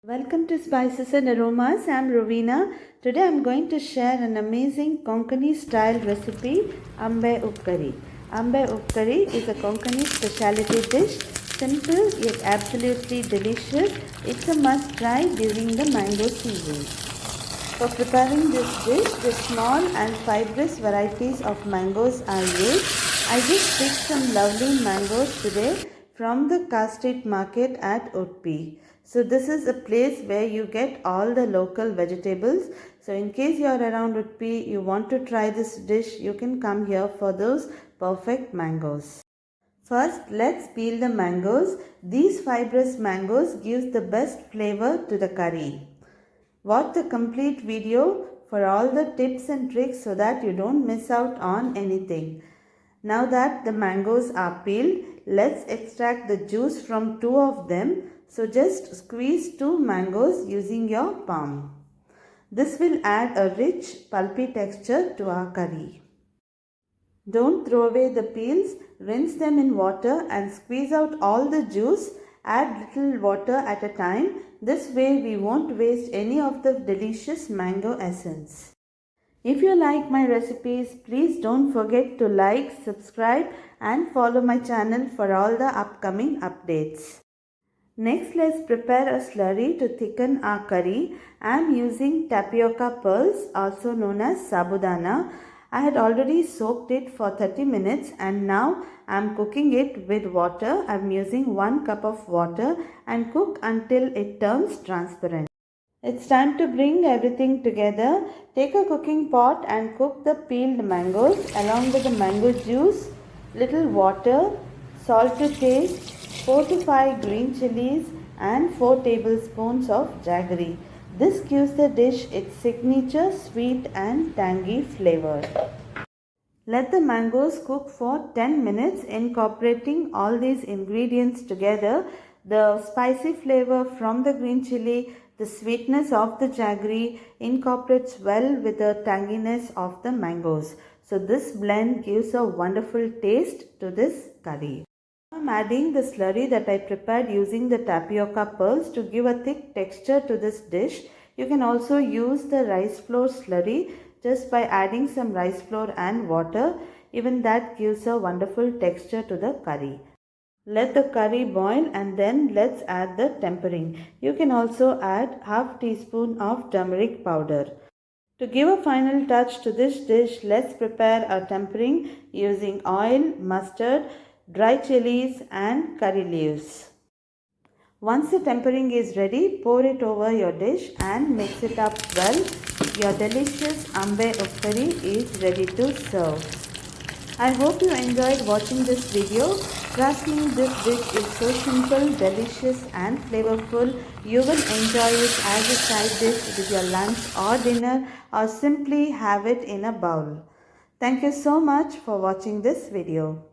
Welcome to Spices and Aromas. I'm Rovena. Today I'm going to share an amazing Konkani style recipe, Ambe Upkari. Ambe Upkari is a Konkani specialty dish, simple yet absolutely delicious. It's a must try during the mango season. For preparing this dish, the small and fibrous varieties of mangoes are used. I just picked some lovely mangoes today from the Car Street Market at Udpi. So this is a place where you get all the local vegetables. So in case you are around Udpi, you want to try this dish, you can come here for those perfect mangoes. First, let's peel the mangoes. These fibrous mangoes gives the best flavor to the curry. Watch the complete video for all the tips and tricks so that you don't miss out on anything. Now that the mangoes are peeled, let's extract the juice from two of them. So just squeeze two mangoes using your palm. This will add a rich, pulpy texture to our curry. Don't throw away the peels, rinse them in water and squeeze out all the juice. Add little water at a time. This way we won't waste any of the delicious mango essence. If you like my recipes, please don't forget to like, subscribe and follow my channel for all the upcoming updates. Next, let's prepare a slurry to thicken our curry. I am using tapioca pearls, also known as Sabudana. I had already soaked it for 30 minutes and now I am cooking it with water. I am using 1 cup of water and cook until it turns transparent. It's time to bring everything together. Take a cooking pot and cook the peeled mangoes along with the mango juice, little water, salt to taste, 4 to 5 green chillies and 4 tablespoons of jaggery. This gives the dish its signature sweet and tangy flavor. Let the mangoes cook for 10 minutes, incorporating all these ingredients together. The spicy flavor from the green chilli, the sweetness of the jaggery incorporates well with the tanginess of the mangoes. So this blend gives a wonderful taste to this curry. I am adding the slurry that I prepared using the tapioca pearls to give a thick texture to this dish. You can also use the rice flour slurry just by adding some rice flour and water. Even that gives a wonderful texture to the curry. Let the curry boil and then let's add the tempering. You can also add half teaspoon of turmeric powder. To give a final touch to this dish, let's prepare our tempering using oil, mustard, dry chilies and curry leaves. Once the tempering is ready, pour it over your dish and mix it up well. Your delicious Ambe Upkari is ready to serve. I hope you enjoyed watching this video. Trust me, this dish is so simple, delicious and flavorful. You will enjoy it as a side dish with your lunch or dinner or simply have it in a bowl. Thank you so much for watching this video.